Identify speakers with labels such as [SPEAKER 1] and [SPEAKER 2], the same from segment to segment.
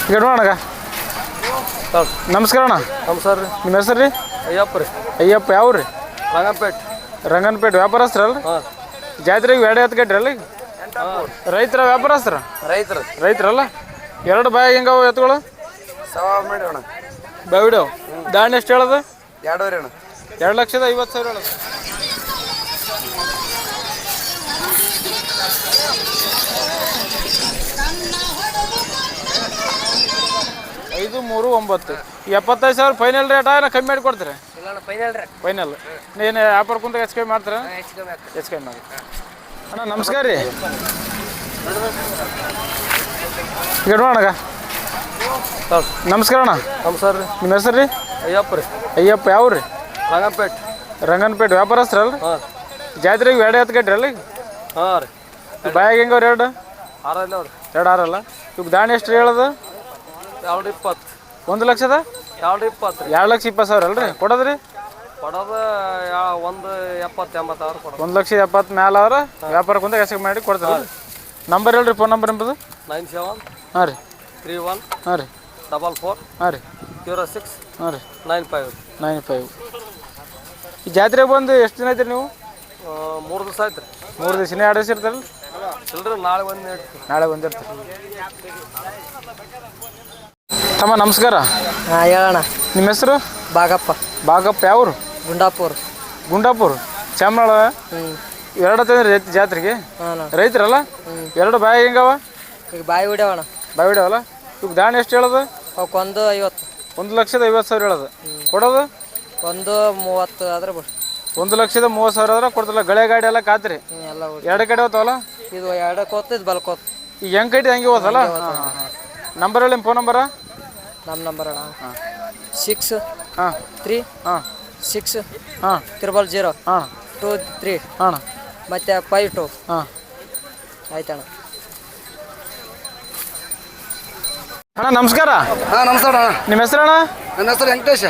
[SPEAKER 1] ಈಗ ನೋಡೋಣ. ನಮಸ್ಕಾರ ಅಣ್ಣ.
[SPEAKER 2] ನಮಸ್ಕಾರ ರೀ.
[SPEAKER 1] ನಿಮ್ಮ ಹೆಸರು ರೀ?
[SPEAKER 2] ಅಯ್ಯಪ್ಪ ರೀ.
[SPEAKER 1] ಅಯ್ಯಪ್ಪ ಯಾವ ರೀ?
[SPEAKER 2] ರಂಗನಪೇಟೆ.
[SPEAKER 1] ರಂಗನಪೇಟೆ ವ್ಯಾಪಾರಸ್ಥರಲ್ಲ?
[SPEAKER 2] ಹಾಂ.
[SPEAKER 1] ಜಾತ್ರೆಗೆ ಎರಡು ಎತ್ತು ಕಟ್ಟ್ರಲ್ಲ ಈಗ? ರೈತರ ವ್ಯಾಪಾರಸ್ಥರ?
[SPEAKER 2] ರೈತರು.
[SPEAKER 1] ರೈತರಲ್ಲ? ಎರಡು ಬಾಯಿಗೆ ಹೆಂಗವು ಎತ್ತುಗಳು?
[SPEAKER 2] ಮಾಡಿ ಅಣ್ಣ.
[SPEAKER 1] ಬಾವಿಡವು ದಾಣಿ ಎಷ್ಟು ಹೇಳೋದು?
[SPEAKER 2] 2.5 ಅಣ್ಣ.
[SPEAKER 1] 2,50,000 ಹೇಳೋದು. ಐದು 3 9 75,000 ಫೈನಲ್ ರೇಟಾ? ಇಲ್ಲ ಕಮ್ಮಿ ಮಾಡಿ ಕೊಡ್ತೀರಾ? ಫೈನಲ್. ನೀನು ವ್ಯಾಪಾರ ಕುಂತ ಹೆಚ್ಚು ಕಮ್ಮಿ ಮಾಡ್ತೀರಾ? ಹೆಚ್ಚು ಕಮ್ಮಿ ಮಾಡಿ. ಅಣ್ಣ ನಮಸ್ಕಾರ ರೀ. ಈಗ ನೋಡೋಣ. ನಮಸ್ಕಾರ ಅಣ್ಣ.
[SPEAKER 2] ನಮಸ್ಕಾರ ರೀ.
[SPEAKER 1] ನಿಮ್ಮ ಹೆಸರು ರೀ?
[SPEAKER 2] ಅಯ್ಯಪ್ಪ ರೀ.
[SPEAKER 1] ಅಯ್ಯಪ್ಪ ಯಾವ ರೀ?
[SPEAKER 2] ರಂಗನಪೇಟೆ.
[SPEAKER 1] ರಂಗನಪೇಟೆ ವ್ಯಾಪಾರಸ್ಥರಲ್ಲ?
[SPEAKER 2] ಹಾಂ.
[SPEAKER 1] ಜಾತ್ರೆಗೆ ಎರಡು ಎತ್ತು ಕಟ್ಟ್ರಲ್ಲ ಈಗ?
[SPEAKER 2] ಹಾಂ ರೀ.
[SPEAKER 1] ಬಾಯಿಗೆ ಹೆಂಗವ್ರಿ ಎರಡು?
[SPEAKER 2] 6 ಅವ್ರಿ.
[SPEAKER 1] 2 6 ಅಲ್ಲ? ಈಗ ದಾಣಿ ಎಷ್ಟು ಹೇಳೋದು?
[SPEAKER 2] 2.20.
[SPEAKER 1] 1,00,000?
[SPEAKER 2] 2.20 ರೀ.
[SPEAKER 1] 2,20,000 ಅಲ್ರಿ ಕೊಡೋದ್ರಿ?
[SPEAKER 2] ಕೊಡೋದು 1.70 80 ಕೊಡೋದು.
[SPEAKER 1] 1,70,000 ಮೇಲೆ ಆದ್ರೆ ವ್ಯಾಪಾರ ಕುಂತ ಹೆಸರು ಮಾಡಿ ಕೊಡ್ತಾರೆ. ನಂಬರ್ ಹೇಳ್ರಿ, ಫೋನ್ ನಂಬರ್ ಎಂಬುದು?
[SPEAKER 2] 97
[SPEAKER 1] ಹಾಂ ರೀ
[SPEAKER 2] 31
[SPEAKER 1] ಹಾಂ ರೀ
[SPEAKER 2] 44
[SPEAKER 1] ಹಾಂ ರೀ
[SPEAKER 2] 06
[SPEAKER 1] ಹಾಂ ರೀ
[SPEAKER 2] 95.
[SPEAKER 1] 95. ಈ ಜಾತ್ರೆಗೆ ಬಂದು ಎಷ್ಟು ದಿನ ಐತ್ರಿ ನೀವು?
[SPEAKER 2] 3 ದಿವಸ ಆಯ್ತು ರೀ.
[SPEAKER 1] 3 ದಿವಸ. ಇನ್ನೂ 2 ದಿವಸ ಇರ್ತಾರಲ್ಲ?
[SPEAKER 2] ಇಲ್ರಿ, ನಾಳೆ ಬಂದು
[SPEAKER 1] ನಾಳೆ ಬಂದಿರ್ತಾರೆ. ತಮ್ಮ ನಮಸ್ಕಾರ.
[SPEAKER 3] ಹಾಂ ಹೇಳೋಣ.
[SPEAKER 1] ನಿಮ್ಮ ಹೆಸರು?
[SPEAKER 3] ಬಾಗಪ್ಪ.
[SPEAKER 1] ಬಾಗಪ್ಪ ಯಾವರು?
[SPEAKER 3] ಗುಂಡಾಪುರ.
[SPEAKER 1] ಗುಂಡಾಪುರ ಚಾಮರಾಳ. ಎರಡು ತಂದ್ರಿ ಜಾತ್ರೆಗೆ?
[SPEAKER 3] ಹಾಂ.
[SPEAKER 1] ರೈತರಲ್ಲ? ಎರಡು ಬಾಯಿ ಹೆಂಗವ?
[SPEAKER 3] ಈಗ ಬಾಯಿ ಬಿಡ್ಯಾವಣ.
[SPEAKER 1] ಬಾಯಿ ಬಿಡವಲ್ಲ? ಈಗ ದಾಣಿ ಎಷ್ಟು ಹೇಳೋದು?
[SPEAKER 3] ಅವಕ್ಕೊಂದು 50.
[SPEAKER 1] 1,50,000 ಹೇಳೋದು. ಕೊಡೋದು?
[SPEAKER 3] 1.30 ಆದ್ರೆ ಬಿಡು.
[SPEAKER 1] 1,30,000 ಆದ್ರೆ ಕೊಡ್ತಿಲ್ಲ. ಗಳೆ ಗಾಡಿ ಎಲ್ಲ ಕಾತ್ರಿ?
[SPEAKER 3] ಎಲ್ಲ
[SPEAKER 1] ಎರಡು ಕಡೆ ಹೋಗ್ತಾವಲ್ಲ?
[SPEAKER 3] ಇದು 2 ಕೋತ್, ಇದು ಬಲ್ಕೋತ್.
[SPEAKER 1] ಈಗ ಹೆಂಗೆ ಕಟ್ಟಿ ಹಂಗೆ ಹೋದಲ್ಲ? ನಂಬರ್ ಹೇಳಿ, ನಿಮ್ಮ ಫೋನ್ ನಂಬರ?
[SPEAKER 3] ನಮ್ಮ ನಂಬರ್ ಅಣ್ಣ 6
[SPEAKER 1] ಹಾಂ
[SPEAKER 3] 3
[SPEAKER 1] ಹಾಂ
[SPEAKER 3] 6
[SPEAKER 1] ಹಾಂ
[SPEAKER 3] 000
[SPEAKER 1] ಹಾಂ
[SPEAKER 3] 2 3
[SPEAKER 1] ಹಾಂ
[SPEAKER 3] ಮತ್ತು 5 2.
[SPEAKER 1] ಹಾಂ
[SPEAKER 3] ಆಯ್ತಣ್ಣ.
[SPEAKER 1] ಅಣ್ಣ ನಮಸ್ಕಾರ.
[SPEAKER 2] ಹಾಂ ನಮಸ್ಕಾರ ಅಣ್ಣ.
[SPEAKER 1] ನಿಮ್ಮ ಹೆಸರಣ್ಣ?
[SPEAKER 2] ನನ್ನ ಹೆಸರು ವೆಂಕಟೇಶ.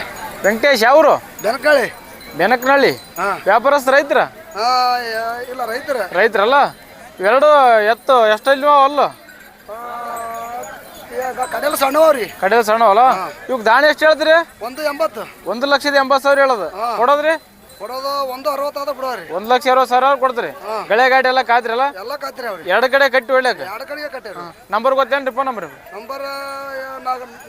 [SPEAKER 1] ವೆಂಕಟೇಶ್ ಯಾವರು?
[SPEAKER 2] ಬೆನಕಳ್ಳಿ.
[SPEAKER 1] ಬೆನಕನಹಳ್ಳಿ.
[SPEAKER 2] ಹಾಂ.
[SPEAKER 1] ವ್ಯಾಪಾರಸ್ಥ ರೈತರ?
[SPEAKER 2] ಇಲ್ಲ, ರೈತರ.
[SPEAKER 1] ರೈತರಲ್ಲ? ಇವೆರಡು ಎತ್ತು ಎಷ್ಟಲ್ಲಿ ಅಲ್ಲ?
[SPEAKER 2] ಕಡೆಯಲ್ಲ ಸಣ್ಣವ್ರಿ.
[SPEAKER 1] ಕಡೆ ಸಣ್ಣವಲ್ಲ? ಇವಾಗ ದಾಣಿ ಎಷ್ಟು ಹೇಳ್ತೀರಿ?
[SPEAKER 2] 1.80.
[SPEAKER 1] 1,80,000 ಹೇಳೋದು. ಕೊಡೋದ್ರಿ?
[SPEAKER 2] ಕೊಡೋದು 1.60 ಆದ ಬಿಡೋರಿ.
[SPEAKER 1] 1,60,000 ಕೊಡ್ತೀರಿ? ಗಳೆ ಗಾಡಿ ಎಲ್ಲ ಕಾಯ್ತಿರಲ್ಲ?
[SPEAKER 2] ಎಲ್ಲ ಕಾತ್ರಿ ಅವ್ರಿ.
[SPEAKER 1] ಎರಡು ಕಡೆ ಕಟ್ಟಿ ಒಳ್ಳೆಕ?
[SPEAKER 2] 2 ಕಡೆಗೆ ಕಟ್ಟೇರಿ.
[SPEAKER 1] ನಂಬರ್ ಗೊತ್ತೇನ್ರಿ? Phone number?
[SPEAKER 2] ನಂಬರ್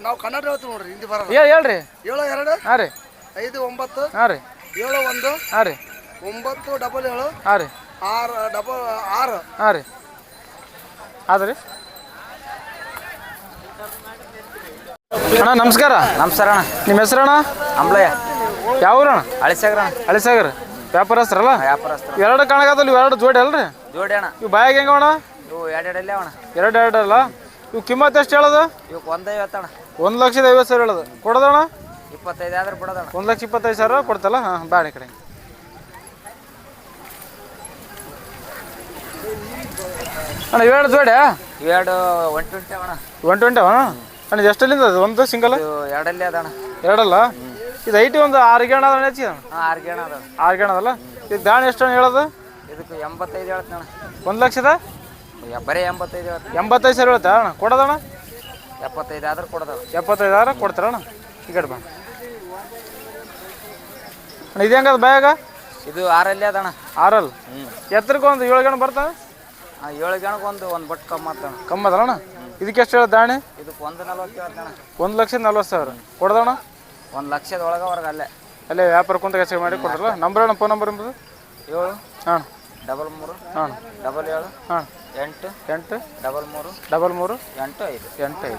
[SPEAKER 2] ನಾವು ಕನ್ನಡ ಹೇಳ್ತೀವಿ ನೋಡ್ರಿ, ಹಿಂದಿ ಬರಲ್ಲ.
[SPEAKER 1] ಹೇಳ್ರಿ.
[SPEAKER 2] 72
[SPEAKER 1] ಹಾಂ ರೀ
[SPEAKER 2] 59
[SPEAKER 1] ಹಾಂ ರೀ
[SPEAKER 2] 71
[SPEAKER 1] ಹಾಂ ರೀ
[SPEAKER 2] 977
[SPEAKER 1] ಹಾಂ ರೀ
[SPEAKER 2] 666.
[SPEAKER 1] ಹಾಂ ರೀ ಆದ್ರಿ. ಅಣ್ಣ ನಮಸ್ಕಾರ.
[SPEAKER 3] ನಮಸ್ಕಾರ ಅಣ್ಣ.
[SPEAKER 1] ನಿಮ್ಮ ಹೆಸರಣ್ಣ?
[SPEAKER 3] ಅಂಬ್ಲಯ್ಯ.
[SPEAKER 1] ಯಾವ್ರಣ್ಣ?
[SPEAKER 3] ಹಳಿಸಾಗ್ರ.
[SPEAKER 1] ಹಳಿಸಾಗರ ವ್ಯಾಪಾರಸ್ಥರಲ್ಲ?
[SPEAKER 3] ವ್ಯಾಪಾರಸ್ಥರು.
[SPEAKER 1] ಎರಡು ಕಣಗದಲ್ಲಿ ಎರಡು ಜೋಡಿ ಅಲ್ರಿ?
[SPEAKER 3] ಜೋಡಿ ಅಣ್ಣ.
[SPEAKER 1] ಇವು ಬಾಯಿಗೆ ಹೆಂಗವಣ?
[SPEAKER 3] ಇವು 2 ಅಣ್ಣ.
[SPEAKER 1] 2 ಅಲ್ಲ? ಇವು ಕಿಮ್ಮತ್ತು ಎಷ್ಟು ಹೇಳೋದು?
[SPEAKER 3] ಇವಕ್ಕೆ 1.50 ಅಣ್ಣ.
[SPEAKER 1] 1,50,000 ಹೇಳೋದು. ಕೊಡೋದಣ್ಣ?
[SPEAKER 3] 25 ಆದ್ರೆ ಬಿಡೋದಣ್ಣ.
[SPEAKER 1] 1,25,000 ಕೊಡ್ತಲ್ಲ? ಹಾಂ ಬಾಡಿ ಕಡೆ. ಅಣ್ಣ ಇವೆರಡು ಜೋಡಿ?
[SPEAKER 3] ಇವೆರಡು 120 ಅಣ್ಣ.
[SPEAKER 1] 120 ಅಣ್ಣ? ಅಣ್ಣ ಇದು ಎಷ್ಟಲ್ಲಿಂದ ಅದು? ಒಂದು ಸಿಂಗಲ್?
[SPEAKER 3] ಇದು 2 ಅದ ಅಣ್ಣ.
[SPEAKER 1] 2 ಅಲ್ಲ? ಇದು ಐಟಿ ಒಂದು 6 ಗೇಣ ಅದ ಹೆಚ್ಚಿಗೆ?
[SPEAKER 3] ಹಾಂ 6 ಗೇಣ ಅದ.
[SPEAKER 1] 6 ಗೇಣ ಅದಲ್ಲ? ಇದು ದಾಣಿ ಎಷ್ಟು ಅಣ್ಣ ಹೇಳೋದು?
[SPEAKER 3] ಇದಕ್ಕೆ 85 ಹೇಳ್ತೀನಿ ಅಣ್ಣ.
[SPEAKER 1] 1,00,000?
[SPEAKER 3] ಬರೀ 85 ಹೇಳ್ತೀನಿ.
[SPEAKER 1] 85,000 ಹೇಳ್ತಾ ಅಣ್ಣ? ಕೊಡೋದಣ್ಣ?
[SPEAKER 3] 75 ಆದ್ರೆ ಕೊಡೋದು.
[SPEAKER 1] 75,000 ಕೊಡ್ತಾರಣ್ಣ? ಈ ಕಡೆ ಬಾ ಅಣ್ಣ. ಇದು ಹೆಂಗದ ಬಾಯಾಗ?
[SPEAKER 3] ಇದು 6 ಅದ ಅಣ್ಣ.
[SPEAKER 1] 6 ಎತ್ತರಕ್ಕೆ ಒಂದು 7 ಗೇಣ ಬರ್ತಾವೆ?
[SPEAKER 3] 7 ಗೇಣಕ್ಕೆ ಒಂದು ಬಟ್ ಕಮ್ಮಿ ಆಗ್ತಾನೆ.
[SPEAKER 1] ಕಮ್ಮಿ ಅದಣ್ಣ? ಇದಕ್ಕೆ ಎಷ್ಟು ಹೇಳೋದು ದಾಣಿ?
[SPEAKER 3] ಇದಕ್ಕೆ 1.40 ಹೇಳ್ತಾನೆ.
[SPEAKER 1] 1,40,000 ಕೊಡೋದಣ್ಣ?
[SPEAKER 3] 1,00,000 ಒಳಗೆ ಅಲ್ಲೇ
[SPEAKER 1] ಅಲ್ಲೇ ವ್ಯಾಪಾರ ಕುಂತ ಹೆಚ್ಚಿಗೆ ಮಾಡಿ ಕೊಡ್ರಲ್ಲ? ನಂಬರ್ ಅಣ್ಣ, ಫೋನ್ ನಂಬರ್ ಎಂಬುದು?
[SPEAKER 3] 7
[SPEAKER 1] ಹಾಂ
[SPEAKER 3] 33
[SPEAKER 1] ಹಾಂ
[SPEAKER 3] 77
[SPEAKER 1] ಹಾಂ
[SPEAKER 3] 8
[SPEAKER 1] 8
[SPEAKER 3] 33
[SPEAKER 1] 33
[SPEAKER 3] 85
[SPEAKER 1] 85.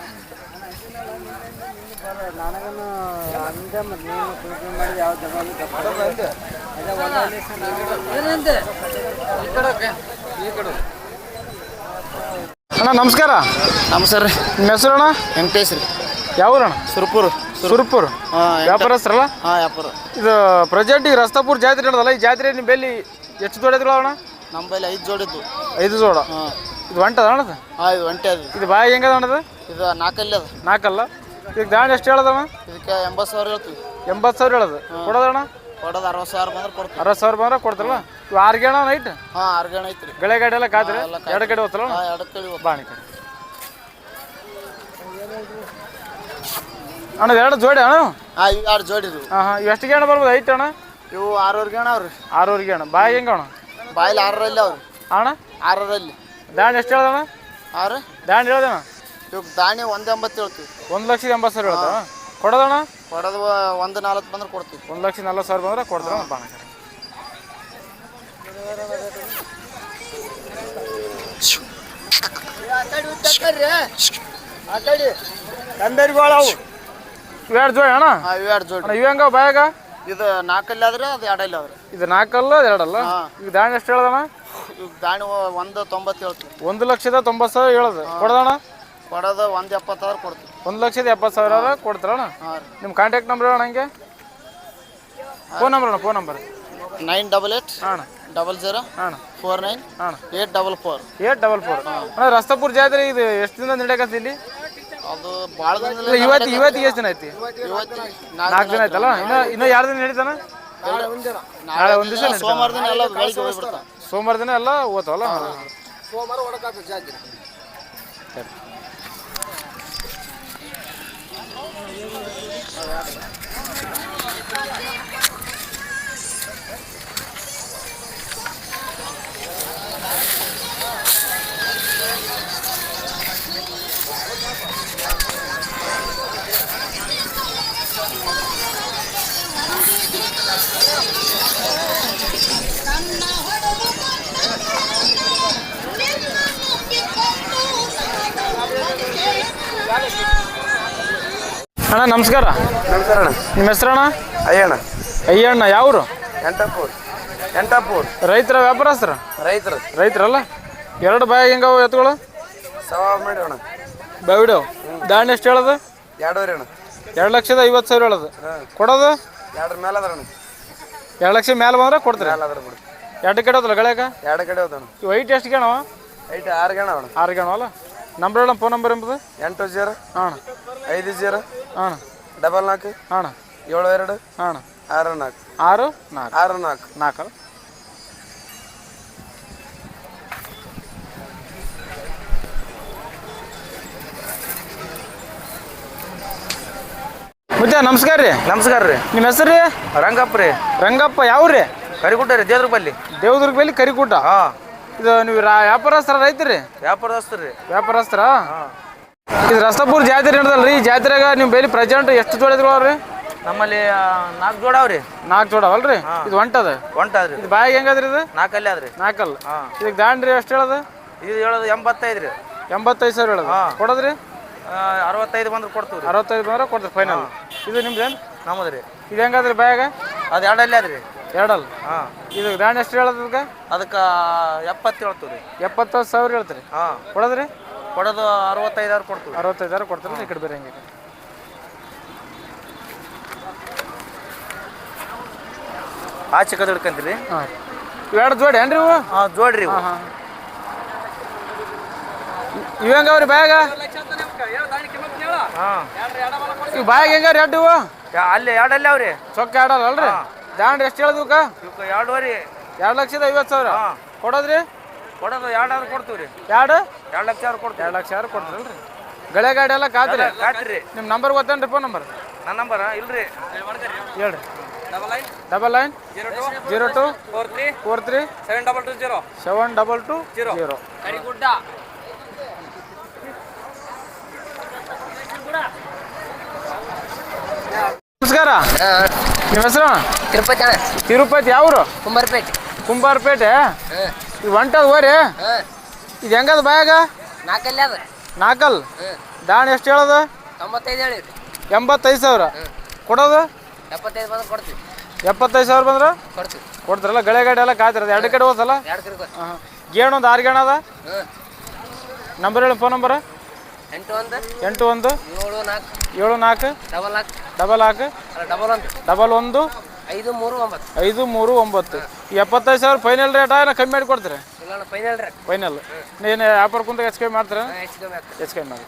[SPEAKER 1] ಅಣ್ಣ ನಮಸ್ಕಾರ.
[SPEAKER 3] ನಮಸ್ಕಾರ ರೀ.
[SPEAKER 1] ನಿಮ್ಮ ಹೆಸರು ಅಣ್ಣ?
[SPEAKER 3] ವೆಂಕಟೇಶ್ ರೀ.
[SPEAKER 1] ಯಾವೂರಣ್ಣ?
[SPEAKER 3] ಸುರ್ಪುರ.
[SPEAKER 1] ಸುರ್ಪುರ ವ್ಯಾಪಾರಸ್ಥರಲ್ಲ?
[SPEAKER 3] ಹಾಂ ವ್ಯಾಪಾರ.
[SPEAKER 1] ಇದು ಪ್ರೆಸೆಂಟ್ ಈಗ ರಸ್ತಾಪುರ ಜಾತ್ರೆ ನಡೆದಲ್ಲ? ಈ ಜಾತ್ರೆ ನಿಮ್ಮ ಬೆಲ್ಲಿ ಎಷ್ಟು ಜೋಡಿದ್ರು ಅಣ್ಣ?
[SPEAKER 3] ನಮ್ಮ ಬೈಲಿ 5 ಜೋಡಿದ್ದು.
[SPEAKER 1] 5 ಜೋಡ?
[SPEAKER 3] ಹಾಂ.
[SPEAKER 1] ಇದು ಒಂಟದ ಅಣ್ಣದ?
[SPEAKER 3] ಹಾಂ ಇದು ಒಂಟೆ ಅದು.
[SPEAKER 1] ಇದು ಬಾಯಿ ಹೆಂಗದ ಅಣ್ಣದ?
[SPEAKER 3] ಇದು 4 ಅದ.
[SPEAKER 1] 4 ಅಲ್ಲ? ಈಗ ದಾಣಿ ಎಷ್ಟು ಹೇಳೋದಣ್ಣ?
[SPEAKER 3] ಇದಕ್ಕೆ 80,000 ಹೇಳ್ತೀವಿ.
[SPEAKER 1] 80,000 ಹೇಳೋದು. ಕೊಡೋದಣ್ಣ?
[SPEAKER 3] ಕೊಡೋದು 60,000 ಬಂದ್ರೆ ಕೊಡ್ತೀವಿ.
[SPEAKER 1] 60,000 ಬಂದ್ರೆ ಕೊಡ್ತಾರಲ್ಲ? ಇವು 6 ಗೇಣ ನೈಟ್?
[SPEAKER 3] ಹಾಂ 6 ಗೇಣ ಐತ್ರಿ.
[SPEAKER 1] ಗಳೆ ಗಾಡಿ ಎಲ್ಲ ಕಾದ್ರಿ? 2 ಕಡೆ ಹೋಗ್ತಾರಲ್ಲ?
[SPEAKER 3] ಹಾಂ 2 ಕಡೆ.
[SPEAKER 1] ಬಾಣಿ ಕಡೆ. ಅಣ್ಣ ಎರಡು ಜೋಡಿ ಅಣ್ಣ
[SPEAKER 3] ಹಾಂ ಇವು 2 ಜೋಡಿ ಇವು.
[SPEAKER 1] ಹಾಂ ಹಾಂ ಇವೆಷ್ಟಿಗೆ ಅಣ್ಣ ಬರ್ಬೋದು ಐಟ್ ಅಣ್ಣ
[SPEAKER 3] ಇವು 6ವರೆಗೆ ಅಣ್ಣ ಅವ್ರಿ.
[SPEAKER 1] 6ವರೆಗೆ ಅಣ್ಣ ಬಾಯಿಗೆ ಹೆಂಗೆ ಅಣ್ಣ
[SPEAKER 3] ಬಾಯಲ್ಲಿ 6ರಲ್ಲಿ ಅವ್ರಿ.
[SPEAKER 1] ಅಣ್ಣ
[SPEAKER 3] 6ರಲ್ಲಿ
[SPEAKER 1] ದಾಂಡ್ ಎಷ್ಟು ಹೇಳ್ದಣ್ಣ
[SPEAKER 3] 6.
[SPEAKER 1] ದಾಂಡ್ ಹೇಳ್ದಣ್ಣ
[SPEAKER 3] ಇವಾಗ ದಾಣಿ 180 ಹೇಳ್ತೀವಿ.
[SPEAKER 1] 1,80,000 ಹೇಳ್ತಾವ ಕೊಡೋದಣ್ಣ
[SPEAKER 3] ಕೊಡೋದು 140 ಬಂದ್ರೆ ಕೊಡ್ತೀವಿ.
[SPEAKER 1] 1,40,000 ಬಂದ್ರೆ ಕೊಡ್ತಾರ ಬಾಣ ಇವೆರಡು ಜೋಡಿ ಅಣ್ಣ
[SPEAKER 3] ಹಾಂ ಇವು 2 ಜೋಡಿ.
[SPEAKER 1] ಅಣ್ಣ ಇವು ಹೆಂಗ ಬಾಯಾಗ
[SPEAKER 3] ಇದು 4ಲ್ಲಿ ಆದ್ರೆ ಅದು 2ಲ್ಲಿ ಅವ್ರಿ.
[SPEAKER 1] ಇದು 4 ಅದು 2
[SPEAKER 3] ಹಾಂ.
[SPEAKER 1] ಈಗ ದಾಂಡ್ ಎಷ್ಟು ಹೇಳ್ದಣ್ಣ
[SPEAKER 3] ಇವಾಗ ದಾಣಿ 190 ಹೇಳ್ತೀವಿ.
[SPEAKER 1] 1,90,000 ಹೇಳೋದು ಕೊಡೋದಣ್ಣ
[SPEAKER 3] ಕೊಡೋದು 170 ಆದ್ರೆ ಕೊಡ್ತೀವಿ.
[SPEAKER 1] 1,70,000 ಕೊಡ್ತಾರಣ್ಣ
[SPEAKER 3] ಹಾಂ ರೀ.
[SPEAKER 1] ನಿಮ್ಮ ಕಾಂಟ್ಯಾಕ್ಟ್ ನಂಬರ್ ಅಣ್ಣ ಹಂಗೆ ಫೋನ್ ನಂಬರ್ ಅಣ್ಣ ಫೋನ್ ನಂಬರ್
[SPEAKER 3] 988
[SPEAKER 1] ಅಣ್ಣ
[SPEAKER 3] 00
[SPEAKER 1] ಅಣ್ಣ
[SPEAKER 3] 49
[SPEAKER 1] ಅಣ್ಣ
[SPEAKER 3] 844.
[SPEAKER 1] 844 ಅಣ್ಣ ರಸ್ತಾಪುರ ಜಾತ್ರೆ ಇದು ಎಷ್ಟು ದಿನ ನಡೆಯಕತ್ತಿ ಇಲ್ಲಿ
[SPEAKER 3] ಅದು ಭಾಳ ದಿನ
[SPEAKER 1] ಇವತ್ತಿಗೆ ಎಷ್ಟು ದಿನ ಐತಿ
[SPEAKER 3] ಇವತ್ತು
[SPEAKER 1] 4 ದಿನ ಆಯ್ತಲ್ಲ ಇನ್ನೂ 2 ದಿನ ನಡೀತಾನ ನಾಳೆ ಒಂದು ದಿವಸ
[SPEAKER 3] ಸೋಮವಾರ ದಿನ ಎಲ್ಲ ಬೆಳಿಗ್ಗೆ ಹೋಗ್ಬಿಡ್ತಾನೆ.
[SPEAKER 1] ಸೋಮವಾರ ದಿನ ಎಲ್ಲ ಓದ್ತಾವಲ್ಲ
[SPEAKER 2] ಸೋಮವಾರ ಹೊಡಕಾಗ್ತದೆ ಜಾತ್ರೆ.
[SPEAKER 1] ಅಣ್ಣ ನಮಸ್ಕಾರ
[SPEAKER 2] ನಮಸ್ಕಾರ ಅಣ್ಣ.
[SPEAKER 1] ನಿಮ್ಮ ಹೆಸರಣ್ಣ
[SPEAKER 2] ಅಯ್ಯಣ್ಣ
[SPEAKER 1] ಅಯ್ಯಣ್ಣ ಯಾವ್ರು
[SPEAKER 2] ಎಂಟಾಪುರ್
[SPEAKER 1] ರೈತರ ವ್ಯಾಪಾರಸ್ತ್ರ
[SPEAKER 2] ರೈತರು
[SPEAKER 1] ರೈತರಲ್ಲ ಎರಡು ಬಾಯಾಗ ಹೆಂಗವ ಎತ್ತುಗಳು
[SPEAKER 2] ಸವಾ ಮಾಡಿ ಅಣ್ಣ.
[SPEAKER 1] ಬಾವಿಡು ದಾಂಡ್ ಎಷ್ಟು ಹೇಳೋದು
[SPEAKER 2] 2ವರೆ ಅಣ್ಣ.
[SPEAKER 1] 2,50,000 ಹೇಳೋದು ಕೊಡೋದು
[SPEAKER 2] 2 ಮೇಲೆ ಅದ್ರ ಅಣ್ಣ.
[SPEAKER 1] 2 ಲಕ್ಷ ಮೇಲೆ ಬಂದ್ರೆ ಕೊಡ್ತೀರಿ
[SPEAKER 2] ಮೇಲೆ ಅದ್ರ ಬಿಡು.
[SPEAKER 1] 2 ಕಡೆ ಹೋದಲ್ಲ ಗಳಾಗ
[SPEAKER 2] 2 ಕಡೆ ಹೋದಣ್ಣ.
[SPEAKER 1] ಇವು ಐಟ್ ಎಷ್ಟು ಗಣವ
[SPEAKER 2] 6 ಗಣ ಅಣ್ಣ.
[SPEAKER 1] 6 ಗಣವಲ್ಲ ನಂಬರ್ ಹೇಳ ಫೋನ್ ನಂಬರ್ ಎಂಬುದು
[SPEAKER 2] 80
[SPEAKER 1] ಹಾಂ
[SPEAKER 2] 50
[SPEAKER 1] ಹಾಂ
[SPEAKER 2] 44
[SPEAKER 1] ಹಾಂ
[SPEAKER 2] 72
[SPEAKER 1] ಹಾಂ
[SPEAKER 2] 64
[SPEAKER 1] 6 4
[SPEAKER 2] 64
[SPEAKER 1] 4 ಮುದ್ದೆ ನಮಸ್ಕಾರ ರೀ
[SPEAKER 2] ನಮಸ್ಕಾರ ರೀ.
[SPEAKER 1] ನಿಮ್ಮ ಹೆಸರು ರೀ
[SPEAKER 2] ರಂಗಪ್ಪ ರೀ.
[SPEAKER 1] ರಂಗಪ್ಪ ಯಾವ ರೀ
[SPEAKER 2] ಕರಿಗುಡ್ಡ ರೀ ದೇವ್ರ ಬಲ್ಲಿ.
[SPEAKER 1] ದೇವದುರ್ಗ ಬಲ್ಲಿ ಕರಿಕೂಟ
[SPEAKER 2] ಹಾಂ
[SPEAKER 1] ಇದು ನೀವು ವ್ಯಾಪಾರಸ್ಥರ ರೈತರಿ
[SPEAKER 2] ವ್ಯಾಪಾರದಸ್ತರು ರೀ.
[SPEAKER 1] ವ್ಯಾಪಾರಸ್ಥರ
[SPEAKER 2] ಹಾಂ
[SPEAKER 1] ಇದು ರಸ್ತಾಪುರ ಜಾತ್ರೆ ನಡೆದಲ್ರಿ ಈ ಜಾತ್ರೆಗ ನಿಮ್ಮ ಬೇಲಿ ಪ್ರೆಸೆಂಟ್ ಎಷ್ಟು ಜೋಡಿದ್ರು ಅವ್ರಿ
[SPEAKER 2] ನಮ್ಮಲ್ಲಿ 4 ಜೋಡ ಅವ್ರಿ.
[SPEAKER 1] 4 ಜೋಡವಲ್ರಿ ಇದು ಒಂಟದ
[SPEAKER 2] ಹೊಂಟಾದ್ರಿ.
[SPEAKER 1] ಇದು ಬಾಯಿಗೆ ಹೆಂಗದ್ರಿ ಇದು
[SPEAKER 2] 4 ಆದ್ರಿ.
[SPEAKER 1] 4
[SPEAKER 2] ಹಾಂ
[SPEAKER 1] ಇದಕ್ಕೆ ದಾಂಡ್ರಿ ಎಷ್ಟು ಹೇಳೋದು
[SPEAKER 2] ಇದು ಹೇಳೋದು 85 ರೀ.
[SPEAKER 1] 85,000 ಹೇಳೋದು ಕೊಡೋದ್ರಿ
[SPEAKER 2] 65 ಬಂದ್ರೆ ಕೊಡ್ತೀವಿ ರೀ.
[SPEAKER 1] 65 ಬಂದ್ರೆ ಕೊಡ್ತೀರಿ ಫೈನಲ್ ಇದು ನಿಮ್ದೇನು
[SPEAKER 2] ನಮ್ಮದು ರೀ.
[SPEAKER 1] ಇದು ಹೆಂಗದ್ರಿ ಬಾಯಾಗ
[SPEAKER 2] ಅದು 2 ಆದ್ರಿ.
[SPEAKER 1] 2
[SPEAKER 2] ಹಾಂ
[SPEAKER 1] ಇದು ದಾಂಡ್ ಎಷ್ಟು ಹೇಳೋದು ಇದಕ್ಕೆ
[SPEAKER 2] ಅದಕ್ಕೆ 70 ಹೇಳ್ತೀವಿ ರೀ.
[SPEAKER 1] 70,000 ಹೇಳ್ತೀರಿ
[SPEAKER 2] ಹಾಂ
[SPEAKER 1] ಕೊಡೋದ್ರಿ
[SPEAKER 2] ಕೊಡೋದು 65 ಕೊಡ್ತೀವಿ.
[SPEAKER 1] 65,000 ಕೊಡ್ತೀರಿ ಈ ಕಡೆ ಬೇರೆ ಹೆಂಗೆ
[SPEAKER 2] ಆಚೆ ಕಡೆ ಹಿಡ್ಕಂತೀರಿ.
[SPEAKER 1] ಹಾಂ ಇವೆರಡು ಜೋಡಿ ಏನ್ರಿ ಇವು
[SPEAKER 2] ಹಾಂ ಜೋಡ್ರಿ ಇವು.
[SPEAKER 1] ಹಾಂ ಇವು ಹೆಂಗವ್ರಿ ಬಾಯಾಗ
[SPEAKER 2] ಹಾಂ
[SPEAKER 1] ಇವು ಬಾಯಾಗ ಹೆಂಗಾರಿ ಎರಡು ಇವು
[SPEAKER 2] ಅಲ್ಲಿ 2 ಅಲ್ಲಿ ಅವ್ರಿ.
[SPEAKER 1] ಚೊಕ್ಕ ಆಡಲ್ಲಲ್ರಿ ದಾಂಡ್ ಎಷ್ಟು ಹೇಳೋದಕ್ಕ
[SPEAKER 2] ಇವಕ್ಕೆ 2ವರೆ
[SPEAKER 1] 2,50,000
[SPEAKER 2] ಹಾಂ
[SPEAKER 1] ಕೊಡೋದ್ರಿ
[SPEAKER 2] ಕೊಡೋದು 2 ಆದ್ರೆ ಕೊಡ್ತೀವಿ ರೀ.
[SPEAKER 1] 2
[SPEAKER 2] 2,00,000 ಕೊಡ್ತೀವಿ.
[SPEAKER 1] 2,00,000 ಕೊಡ್ತೀರಲ್ರಿ ಗಳೆ ಗಾಡಿ ಎಲ್ಲ ಕಾತ್ರಿ
[SPEAKER 2] ಕಾತ್ರಿ.
[SPEAKER 1] ನಿಮ್ಮ ನಂಬರ್ ಗೊತ್ತೇನ್ರಿ ಫೋನ್ ನಂಬರ್
[SPEAKER 2] ನನ್ನ ನಂಬರ ಇಲ್ರಿ
[SPEAKER 1] ಹೇಳ್ರಿ 99 02 43 722
[SPEAKER 4] ಕರಿಗುಡ್ಡ
[SPEAKER 1] ನಮಸ್ಕಾರ ನಿಮ್ಮ ಹೆಸರು
[SPEAKER 4] ತಿರುಪತಿ ಅಣ್ಣ.
[SPEAKER 1] ತಿರುಪತಿ ಯಾವ್ರು
[SPEAKER 4] ಕುಂಬಾರಪೇಟೆ.
[SPEAKER 1] ಕುಂಬಾರಪೇಟೆ ಇದು ಒಂಟದ ಹೋರಿ ಇದು ಹೆಂಗದ ಬಾಯಾಗ
[SPEAKER 4] 4 ಅದ
[SPEAKER 1] 4 ದಾಣಿ ಎಷ್ಟು ಹೇಳೋದು
[SPEAKER 4] 95 ಹೇಳಿರಿ.
[SPEAKER 1] 85,000 ಕೊಡೋದು
[SPEAKER 4] 75 ಬಂದ್ರೆ ಕೊಡ್ತೀವಿ.
[SPEAKER 1] 75,000 ಬಂದ್ರೆ
[SPEAKER 4] ಕೊಡ್ತೀವಿ.
[SPEAKER 1] ಕೊಡ್ತಾರಲ್ಲ ಗಳೆ ಗಾಡಿ ಎಲ್ಲ ಕಾಯ್ತಿರೋದು 2 ಕಡೆ ಹೋದಲ್ಲ
[SPEAKER 4] 2 ಕಡೆ ಕೊಡ್ತೀವಿ.
[SPEAKER 1] ಹಾಂ ಗೇಣ್ ಒಂದು 6 ಗೇಣ ಅದ ನಂಬರ್ ಹೇಳಿ ಫೋನ್ ನಂಬರ್
[SPEAKER 4] 81
[SPEAKER 1] 81
[SPEAKER 4] 74
[SPEAKER 1] 74
[SPEAKER 4] 44
[SPEAKER 1] ಡಬಲ್ 1
[SPEAKER 4] 539
[SPEAKER 1] 539 75,000 ಫೈನಲ್ ರೇಟಾ ಏನೋ ಕಮ್ಮಿ ಮಾಡಿ ಕೊಡ್ತೀರಾ
[SPEAKER 4] ಇಲ್ಲ ಫೈನಲ್ ರೀ.
[SPEAKER 1] ಫೈನಲ್ ನೀನು ವ್ಯಾಪಾರ ಕುಂತ ಹೆಚ್ಚು ಕಮ್ಮಿ ಮಾಡ್ತೀರಾ
[SPEAKER 4] ಹೆಚ್ಚು ಕಮ್ಮಿ ಆಗ್ತದೆ.
[SPEAKER 1] ಹೆಚ್ಚು ಕಮ್ಮಿ ಮಾಡಿ